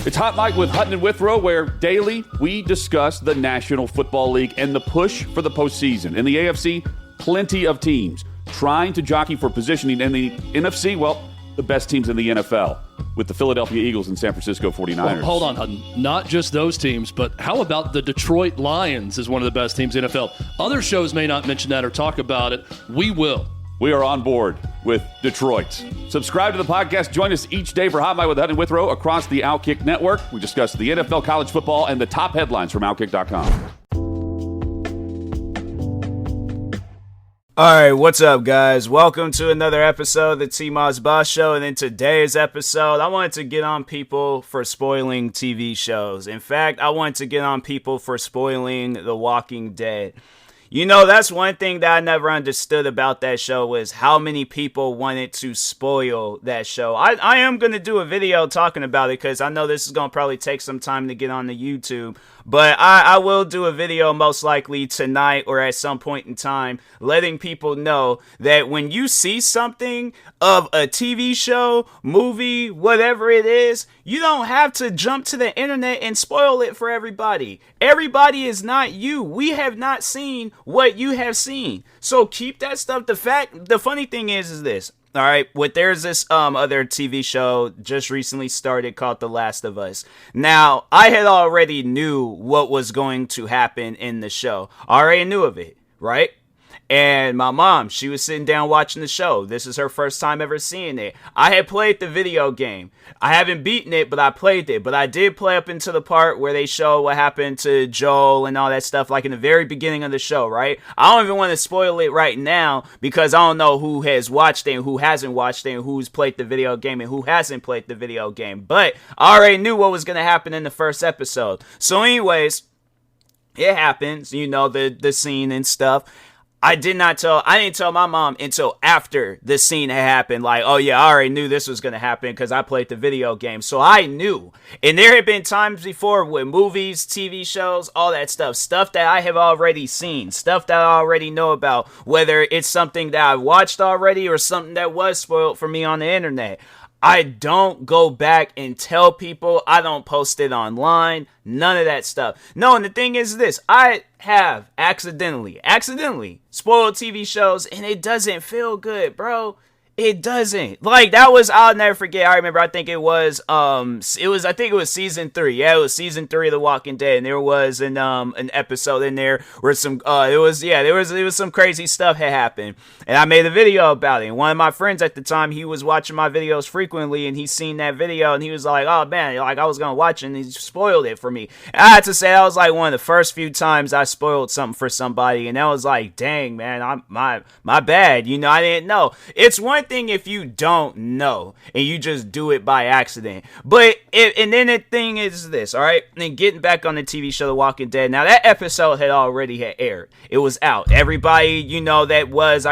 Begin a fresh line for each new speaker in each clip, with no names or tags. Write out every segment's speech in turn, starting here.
It's Hot Mike with Hutton and Withrow, where daily we discuss the National Football League and the push for the postseason. In the AFC, plenty of teams trying to jockey for positioning. In the NFC, well, the best teams in the NFL with the Philadelphia Eagles and San Francisco 49ers.
Well, hold on, Hutton. Not just those teams, but how about the Detroit Lions is one of the best teams in the NFL? Other shows may not mention that or talk about it. We will.
We are on board with Detroit. Subscribe to the podcast. Join us each day for Hot Mike with Hutton and Withrow across the Outkick Network. We discuss the NFL, college football, and the top headlines from Outkick.com.
All right, what's up, guys? Welcome to another episode of the TMossBoss Show. And in today's episode, I wanted to get on people for spoiling TV shows. In fact, I wanted to get on people for spoiling The Walking Dead. You know, that's one thing that I never understood about that show was how many people wanted to spoil that show. I am going to do a video talking about it because I know this is going to probably take some time to get on the YouTube. But I will do a video most likely tonight or at some point in time letting people know that when you see something of a TV show, movie, whatever it is, you don't have to jump to the internet and spoil it for everybody. Everybody is not you. We have not seen what you have seen. So keep that stuff. The funny thing is this. All right, there's this other TV show just recently started called The Last of Us. Now, I had already knew what was going to happen in the show. I already knew of it, right? And my mom, she was sitting down watching the show. This is her first time ever seeing it. I had played the video game. I haven't beaten it, but I played it. But I did play up into the part where they show what happened to Joel and all that stuff, like in the very beginning of the show, right? I don't even want to spoil it right now because I don't know who has watched it and who hasn't watched it and who's played the video game and who hasn't played the video game. But I already knew what was going to happen in the first episode. So anyways, it happens, you know, the scene and stuff. I didn't tell my mom until after the scene had happened. Like, oh yeah, I already knew this was going to happen because I played the video game. So I knew. And there had been times before with movies, TV shows, all that stuff that I have already seen, stuff that I already know about, whether it's something that I watched already or something that was spoiled for me on the internet. I don't go back and tell people. I don't post it online. None of that stuff. No, and the thing is this. I have accidentally spoiled TV shows, and it doesn't feel good, bro. It doesn't. Like, that was, I'll never forget. I remember, I think it was season 3. Yeah, it was season 3 of The Walking Dead. And there was an episode in there where there was some crazy stuff had happened. And I made a video about it. And one of my friends at the time, he was watching my videos frequently, and he seen that video, and he was like, oh man, like I was gonna watch it, and he spoiled it for me. And I had to say, that was like one of the first few times I spoiled something for somebody, and that was like, dang man, my bad. You know, I didn't know. It's one thing if you don't know and you just do it by accident, and then the thing is this, all right, and then getting back on the TV show The Walking Dead. Now that episode had aired. It was out. Everybody, you know, that was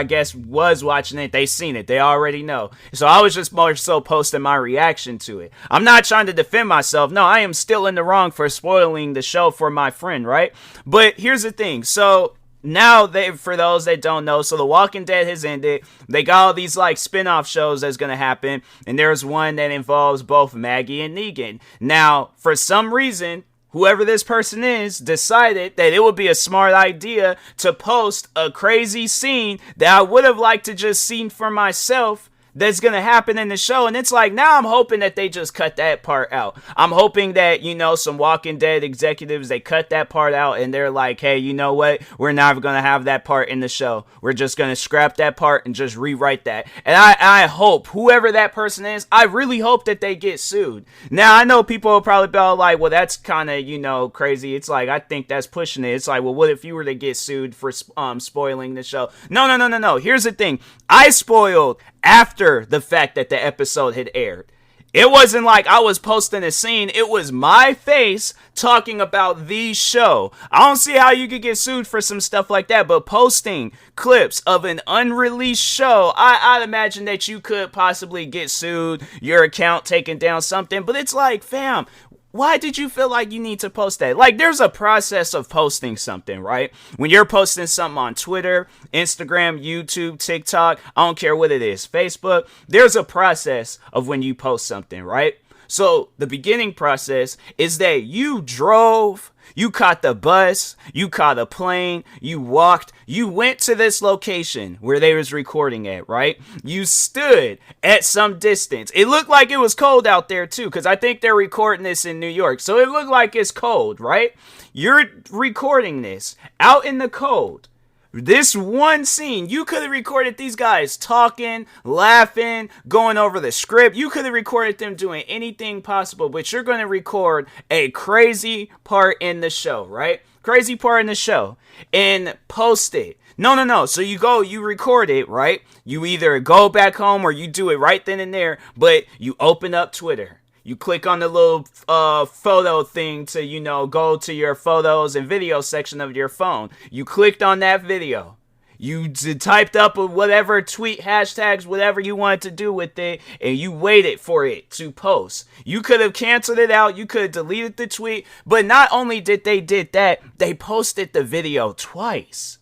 watching it, they seen it, they already know. So I was just more so posting my reaction to it. I'm not trying to defend myself. No, I am still in the wrong for spoiling the show for my friend, right? But here's the thing. So now, for those that don't know, so The Walking Dead has ended. They got all these like spin-off shows that's going to happen. And there's one that involves both Maggie and Negan. Now, for some reason, whoever this person is decided that it would be a smart idea to post a crazy scene that I would have liked to just seen for myself that's going to happen in the show. And it's like, now I'm hoping that they just cut that part out. I'm hoping that, you know, some Walking Dead executives, they cut that part out and they're like, hey, you know what? We're not going to have that part in the show. We're just going to scrap that part and just rewrite that. And I hope, whoever that person is, I really hope that they get sued. Now, I know people will probably be all like, well, that's kind of, you know, crazy. It's like, I think that's pushing it. It's like, well, what if you were to get sued for spoiling the show? No. Here's the thing. I spoiled after the fact that the episode had aired. It wasn't like I was posting a scene. It was my face talking about the show. I don't see how you could get sued for some stuff like that, but posting clips of an unreleased show, I'd imagine that you could possibly get sued, your account taken down, something. But it's like, fam, why did you feel like you need to post that? Like, there's a process of posting something, right? When you're posting something on Twitter, Instagram, YouTube, TikTok, I don't care what it is, Facebook, there's a process of when you post something, right? So the beginning process is that you drove, you caught the bus, you caught a plane, you walked, you went to this location where they was recording at, right? You stood at some distance. It looked like it was cold out there too, because I think they're recording this in New York. So it looked like it's cold, right? You're recording this out in the cold. This one scene, you could have recorded these guys talking, laughing, going over the script. You could have recorded them doing anything possible, but you're going to record a crazy part in the show, right? Crazy part in the show and post it. No. So you record it, right? You either go back home or you do it right then and there, but you open up Twitter. You click on the little photo thing to, go to your photos and video section of your phone. You clicked on that video. You typed up whatever tweet, hashtags, whatever you wanted to do with it, and you waited for it to post. You could have canceled it out. You could have deleted the tweet. But not only did that, they posted the video twice.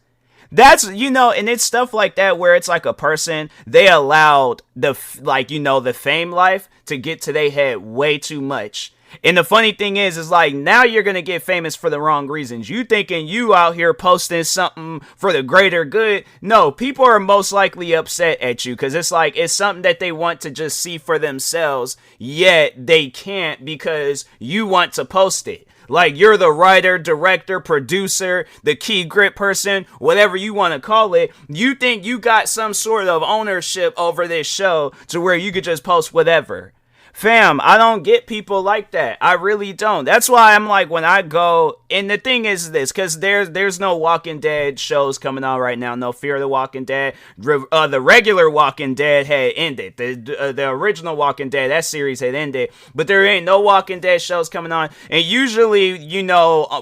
That's, and it's stuff like that where it's like a person, they allowed the fame life to get to their head way too much. And the funny thing is like, now you're going to get famous for the wrong reasons. You thinking you out here posting something for the greater good. No, people are most likely upset at you because it's something that they want to just see for themselves, yet they can't because you want to post it. Like, you're the writer, director, producer, the key grip person, whatever you want to call it. You think you got some sort of ownership over this show to where you could just post whatever. Fam, I don't get people like that. I really don't. That's why I'm like, when I go, and the thing is this, because there's no Walking Dead shows coming out right now. No Fear of the Walking Dead. The regular Walking Dead had ended. The original Walking Dead, that series had ended. But there ain't no Walking Dead shows coming on. And usually,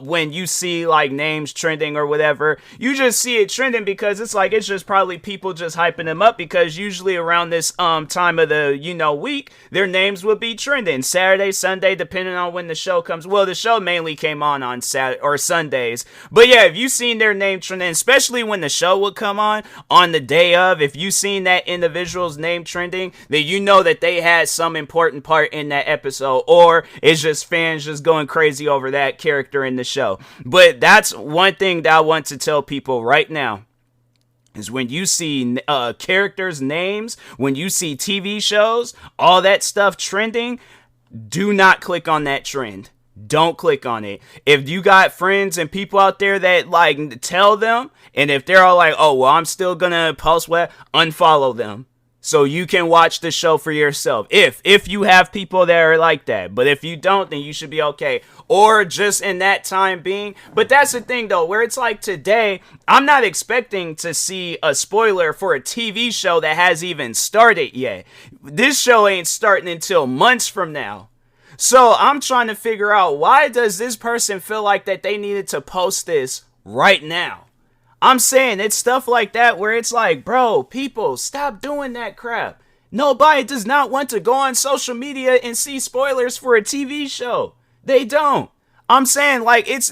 when you see like names trending or whatever, you just see it trending because it's just probably people just hyping them up, because usually around this time of the week, their names would be trending Saturday, Sunday, depending on when the show comes. Well, the show mainly came on Saturday or Sundays, but yeah, if you seen their name trending, especially when the show would come on the day of, if you seen that individual's name trending, then you know that they had some important part in that episode, or it's just fans just going crazy over that character in the show. But that's one thing that I want to tell people right now. Is when you see characters' names, when you see TV shows, all that stuff trending, do not click on that trend. Don't click on it. If you got friends and people out there that tell them, and if they're all like, oh, well, I'm still gonna post unfollow them. So you can watch the show for yourself. If you have people that are like that. But if you don't, then you should be okay. Or just in that time being. But that's the thing though, where it's like today, I'm not expecting to see a spoiler for a TV show that hasn't even started yet. This show ain't starting until months from now. So I'm trying to figure out, why does this person feel like that they needed to post this right now? I'm saying it's stuff like that where it's like, bro, people, stop doing that crap. Nobody does not want to go on social media and see spoilers for a TV show. They don't. I'm saying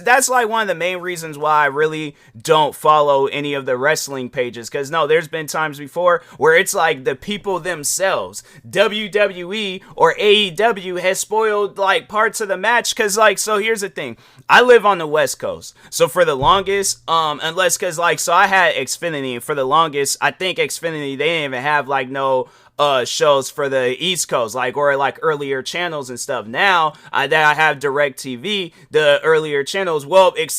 that's one of the main reasons why I really don't follow any of the wrestling pages. Because there's been times before where it's like the people themselves, WWE or AEW, has spoiled parts of the match. Because so here's the thing. I live on the West Coast. So for the longest, so I had Xfinity. For the longest, I think Xfinity, they didn't even have no shows for the East Coast, or earlier channels and stuff. Now that I have DirecTV, the earlier channels,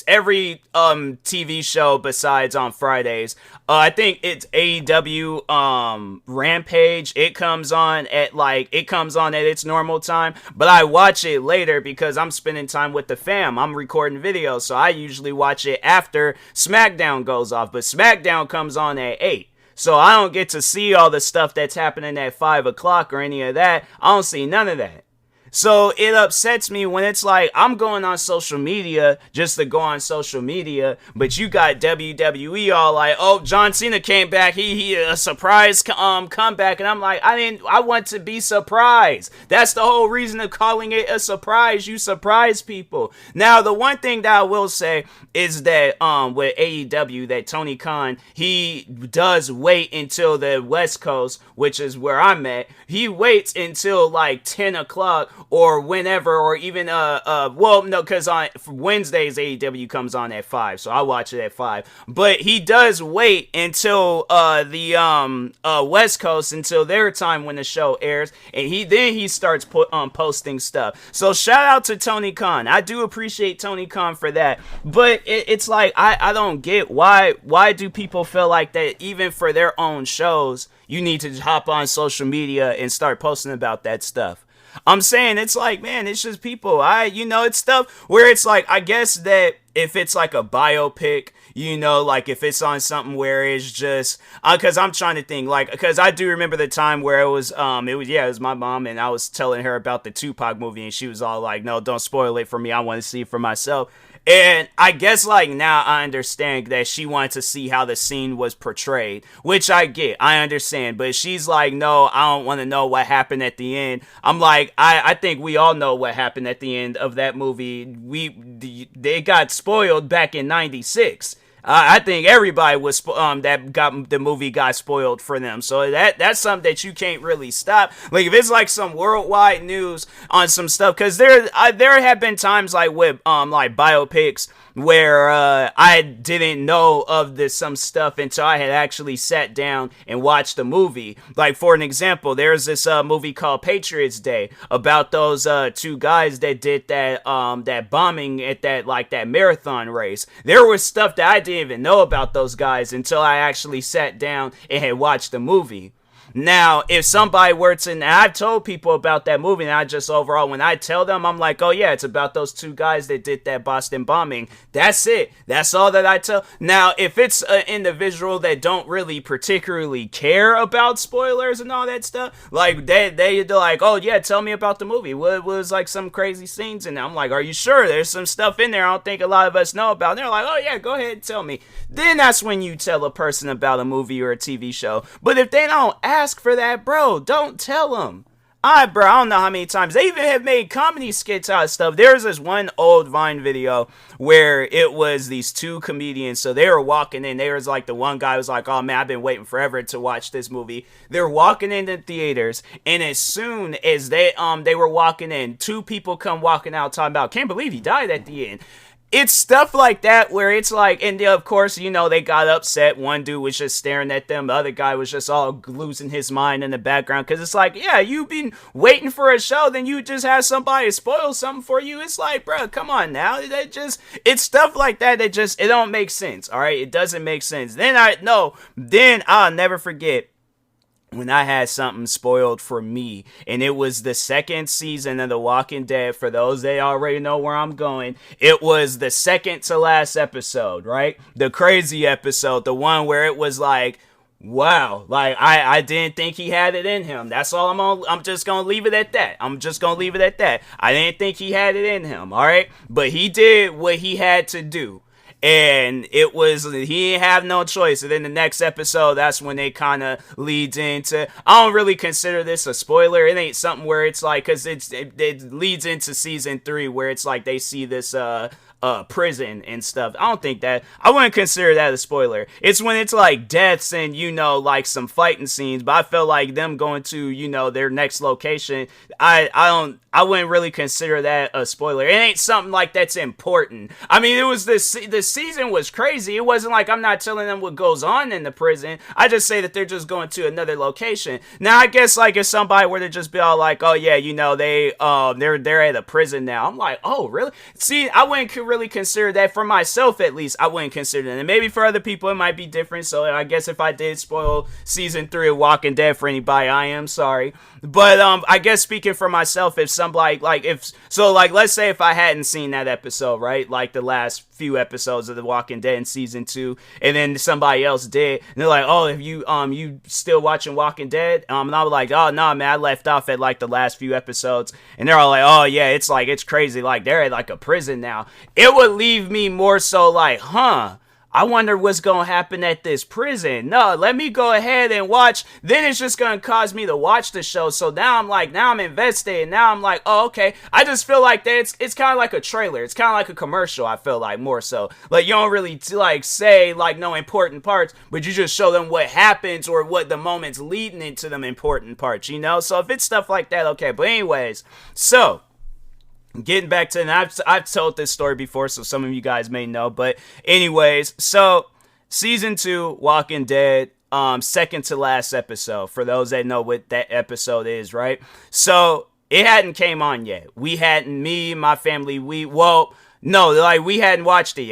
every TV show besides on Fridays, I think it's AEW Rampage. It comes on at its normal time, but I watch it later because I'm spending time with the fam. I'm recording videos, so I usually watch it after SmackDown goes off, but SmackDown comes on at 8. So I don't get to see all the stuff that's happening at 5 o'clock or any of that. I don't see none of that. So it upsets me when it's like, I'm going on social media just to go on social media, but you got WWE all like, oh, John Cena came back, he a surprise comeback, and I'm like, I want to be surprised. That's the whole reason of calling it a surprise. You surprise people. Now, the one thing that I will say is that with AEW, that Tony Khan, he does wait until the West Coast, which is where I'm at. He waits until 10 o'clock or whenever, or even well, no, because on Wednesdays AEW comes on at 5, so I watch it at 5. But he does wait until the West Coast, until their time when the show airs, and he starts posting stuff. So shout out to Tony Khan. I do appreciate Tony Khan for that. But it's like I don't get why do people feel like that even for their own shows you need to hop on social media and start posting about that stuff. I'm saying it's like, man, it's just people. It's stuff where it's like, I guess that if it's like a biopic, like if it's on something where it's just, cause I'm trying to think, like, cause I do remember the time where it was my mom, and I was telling her about the Tupac movie, and she was all like, no, don't spoil it for me. I want to see it for myself. And I guess, like, now I understand that she wanted to see how the scene was portrayed, which I get, I understand, but she's like, no, I don't want to know what happened at the end. I'm like, I think we all know what happened at the end of that movie. They got spoiled back in 96. I think everybody was that got the movie got spoiled for them. So that's something that you can't really stop. Like if it's like some worldwide news on some stuff, because there have been times like with like biopics where I didn't know of some stuff until I had actually sat down and watched the movie. Like for an example, there's this movie called Patriots Day about those two guys that did that bombing at that marathon race. There was stuff that I didn't even know about those guys until I actually sat down and had watched the movie. Now, if somebody were to, and I've told people about that movie, and I just overall, when I tell them, I'm like, oh yeah, it's about those two guys that did that Boston bombing. That's it. That's all that I tell. Now, if it's an individual that don't really particularly care about spoilers and all that stuff, like they're like, oh yeah, tell me about the movie. What was like some crazy scenes in there? I'm like, are you sure? There's some stuff in there I don't think a lot of us know about. And they're like, oh yeah, go ahead and tell me. Then that's when you tell a person about a movie or a TV show. But if they don't ask for that, bro, don't tell them. Bro, I don't know how many times they even have made comedy skits out of stuff. There's this one old Vine video where it was these two comedians. So they were walking in. There was like the one guy was like, oh man, I've been waiting forever to watch this movie. They're walking into theaters, and as soon as they were walking in, two people come walking out talking about, can't believe he died at the end. It's stuff like that where it's like, and of course, they got upset. One dude was just staring at them. The other guy was just all losing his mind in the background. Because it's like, yeah, you've been waiting for a show. Then you just have somebody spoil something for you. It's like, bro, come on now. It's stuff like that it don't make sense. All right. It doesn't make sense. Then I'll never forget when I had something spoiled for me, and it was the second season of The Walking Dead. For those that already know where I'm going, it was the second to last episode, right? The crazy episode, the one where it was like, wow, like I didn't think he had it in him. That's all I'm just gonna leave it at that. I didn't think he had it in him, all right? But he did what he had to do. And he didn't have no choice. And then the next episode, that's when it kind of leads into, I don't really consider this a spoiler. It ain't something where it's like, because it leads into season 3 where it's like they see this prison and stuff. I wouldn't consider that a spoiler. It's when it's like deaths and like some fighting scenes, but I feel like them going to their next location, I wouldn't really consider that a spoiler. It ain't something like that's important. I mean, it was the season was crazy. It wasn't like I'm not telling them what goes on in the prison. I just say that they're just going to another location. Now I guess like if somebody were to just be all like, oh yeah, they're at a prison now, I'm like, oh really? See, I wouldn't really consider that. For myself at least, I wouldn't consider that. And maybe for other people it might be different. So I guess if I did spoil season 3 of Walking Dead for anybody, I am sorry. But I guess speaking for myself, if somebody let's say if I hadn't seen that episode, right, like the last few episodes of The Walking Dead in season 2, and then somebody else did, and they're like, oh, if you still watching Walking Dead? And I was like, oh no, man, I left off at like the last few episodes, and they're all like, oh yeah, it's crazy, like they're at like a prison now. It would leave me more so like, huh, I wonder what's going to happen at this prison. No, let me go ahead and watch. Then it's just going to cause me to watch the show. So now I'm invested. And now I'm like, oh, okay. I just feel like that it's kind of like a trailer. It's kind of like a commercial, I feel like, more so. Like, you don't really, like, say, like, no important parts, but you just show them what happens or what the moments leading into them important parts, you know? So if it's stuff like that, okay. But anyways, so getting back to, and I've told this story before, so some of you guys may know, but anyways, so season 2, Walking Dead, second to last episode, for those that know what that episode is, right? So it hadn't came on yet. We hadn't, me, my family, we hadn't watched it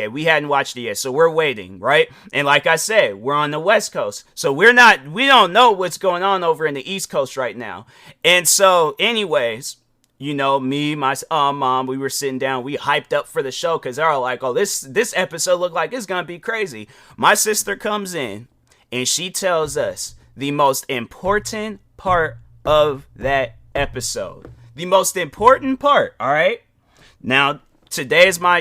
yet. So we're waiting, right? And like I said, we're on the West Coast. So we don't know what's going on over in the East Coast right now. And so anyways, you know, me, my mom, we were sitting down, we hyped up for the show because they're all like, oh, this episode looked like it's going to be crazy. My sister comes in and she tells us the most important part of that episode. The most important part, all right? Now, today is my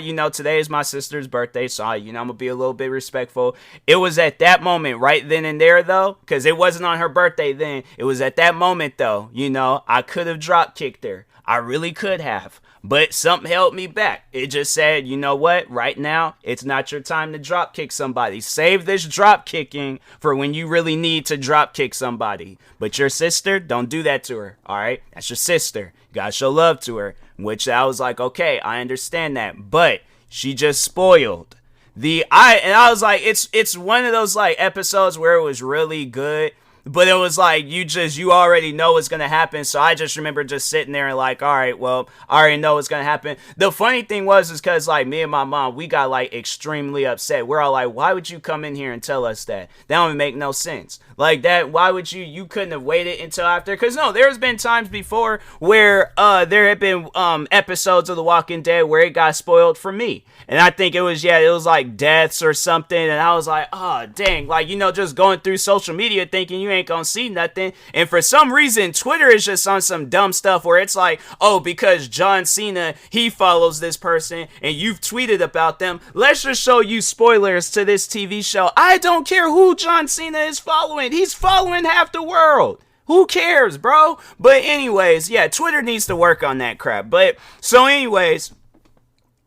sister's birthday, so I'm going to be a little bit respectful. It was at that moment, right then and there, though, because it wasn't on her birthday then. It was at that moment, though, you know, I could have drop kicked her. I really could have, but something held me back. It just said, you know what? Right now, it's not your time to drop kick somebody. Save this drop kicking for when you really need to drop kick somebody. But your sister, don't do that to her, all right? That's your sister. You gotta show love to her, which I was like, okay, I understand that. But she just spoiled. I was like, it's one of those like episodes where it was really good, but it was like, you already know what's going to happen. So I just remember just sitting there and like, all right, well, I already know what's going to happen. The funny thing is because like me and my mom, we got like extremely upset. We're all like, why would you come in here and tell us that? That don't make no sense. Like that, why would you couldn't have waited until after? Because no, there's been times before where there have been episodes of The Walking Dead where it got spoiled for me. And I think it was like deaths or something. And I was like, oh, dang. Like, you know, just going through social media thinking you ain't gonna see nothing. And for some reason, Twitter is just on some dumb stuff where it's like, oh, because John Cena, he follows this person and you've tweeted about them, let's just show you spoilers to this TV show. I don't care who John Cena is following. He's following half the world. Who cares, bro? But anyways, yeah, Twitter needs to work on that crap. But so anyways,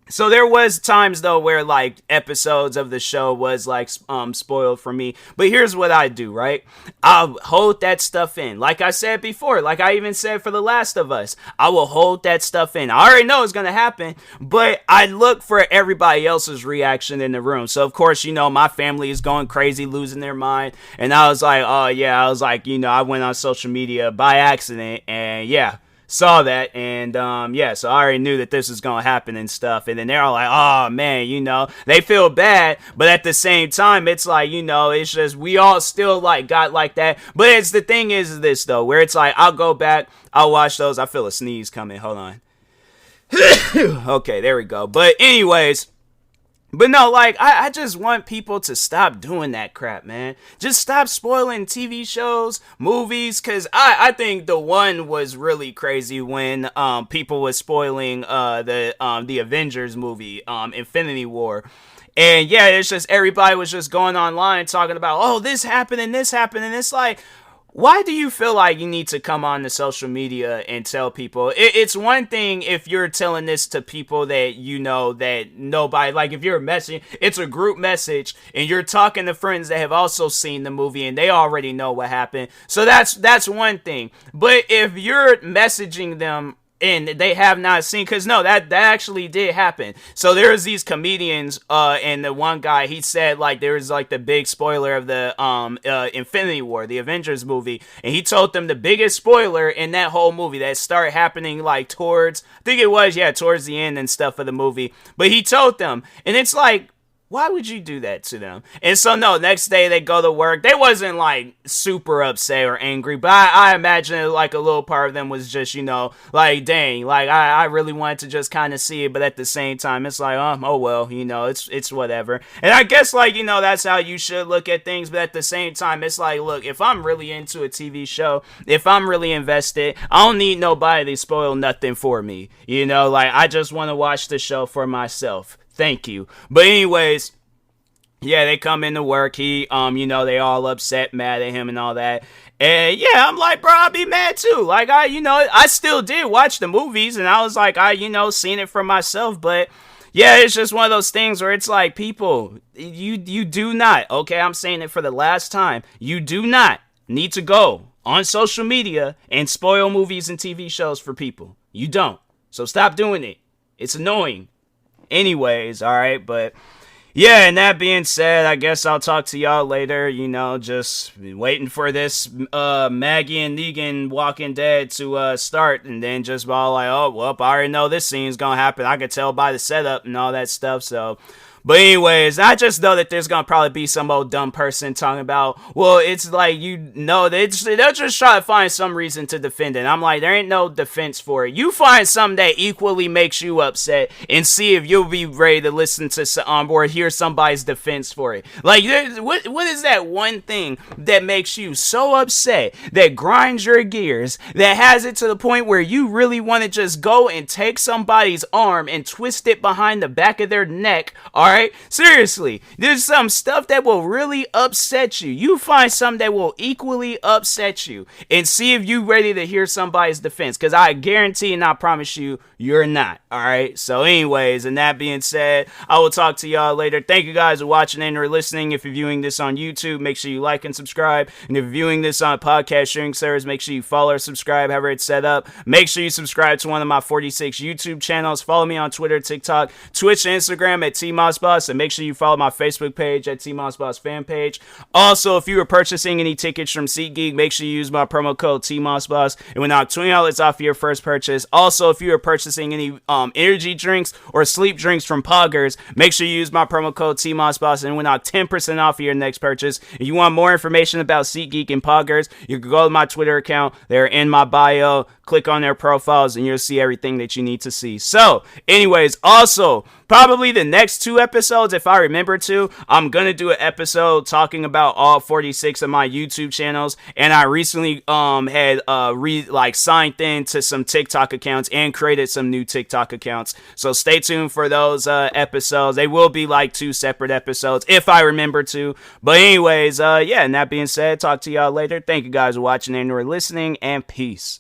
so there was times though where like episodes of the show was like spoiled for me. But here's what I do, right? I'll hold that stuff in. Like I said before, like I even said for The Last of Us, I will hold that stuff in. I already know it's gonna happen, but I look for everybody else's reaction in the room. So of course, you know, my family is going crazy, losing their mind, and I was like, oh yeah, I was like, you know, I went on social media by accident, and yeah, saw that, and so I already knew that this was gonna happen and stuff. And then they're all like, oh man, you know, they feel bad, but at the same time it's like, you know, it's just we all still like got like that. But it's the thing is this though, where it's like I'll go back, I'll watch those. I feel a sneeze coming, hold on. Okay, there we go. But anyways, but no, like, I just want people to stop doing that crap, man. Just stop spoiling TV shows, movies, because I think the one was really crazy when people was spoiling the Avengers movie, Infinity War. And yeah, it's just everybody was just going online talking about, oh, this happened and this happened, and it's like, why do you feel like you need to come on to social media and tell people? It's one thing if you're telling this to people that you know that nobody, like if you're messaging, it's a group message and you're talking to friends that have also seen the movie and they already know what happened. So that's one thing. But if you're messaging them and they have not seen, because no, that actually did happen. So there's these comedians, and the one guy, he said like there was like the big spoiler of the Infinity War, the Avengers movie, and he told them the biggest spoiler in that whole movie that started happening like towards the end and stuff of the movie. But he told them, and it's like, why would you do that to them? And so, no, next day they go to work. They wasn't, like, super upset or angry, but I imagine, like, a little part of them was just, you know, like, dang, like, I really wanted to just kind of see it, but at the same time, it's like, oh, well, you know, it's whatever. And I guess, like, you know, that's how you should look at things, but at the same time, it's like, look, if I'm really into a TV show, if I'm really invested, I don't need nobody to spoil nothing for me. You know, like, I just want to watch the show for myself. Thank you. But anyways, Yeah, they come into work. They all upset, mad at him and all that. And yeah, I'm like, bro, I'll be mad too. Like, I still did watch the movies, and I was like, seen it for myself. But yeah, it's just one of those things where it's like, people, you do not, okay, I'm saying it for the last time, you do not need to go on social media and spoil movies and TV shows for people. You don't. So stop doing it. It's annoying. Anyways, all right, but yeah, and that being said, I guess I'll talk to y'all later. Just waiting for this Maggie and Negan Walking Dead to start, and then just all like, oh, well, I already know this scene's gonna happen. I could tell by the setup and all that stuff, so... But anyways, I just know that there's going to probably be some old dumb person talking about, well, it's like, they'll just try to find some reason to defend it. I'm like, there ain't no defense for it. You find something that equally makes you upset and see if you'll be ready to listen to or hear somebody's defense for it. Like, what is that one thing that makes you so upset, that grinds your gears, that has it to the point where you really want to just go and take somebody's arm and twist it behind the back of their neck, alright? Seriously, there's some stuff that will really upset you. You find something that will equally upset you and see if you're ready to hear somebody's defense, because I guarantee and I promise you, you're not, alright? So anyways, and that being said, I will talk to y'all later. Thank you guys for watching and or listening. If you're viewing this on YouTube, make sure you like and subscribe. And if you're viewing this on a podcast sharing service, make sure you follow or subscribe, however it's set up. Make sure you subscribe to one of my 46 YouTube channels. Follow me on Twitter, TikTok, Twitch, and Instagram at TMossBoss. And make sure you follow my Facebook page at TMossBoss fan page. Also, if you are purchasing any tickets from SeatGeek, make sure you use my promo code TMossBoss. And we'll knock $20 off your first purchase. Also, if you are purchasing any energy drinks or sleep drinks from Poggers, make sure you use my promo code TMossBoss and we'll knock 10% off of your next purchase. If you want more information about SeatGeek and Poggers, you can go to my Twitter account. They're in my bio. Click on their profiles and you'll see everything that you need to see. So, anyways, also, probably the next 2 episodes, if I remember to, I'm gonna do an episode talking about all 46 of my YouTube channels. And I recently had signed in to some TikTok accounts and created some new TikTok accounts. So stay tuned for those episodes. They will be like 2 separate episodes if I remember to. But anyways, yeah, and that being said, talk to y'all later. Thank you guys for watching and or listening, and peace.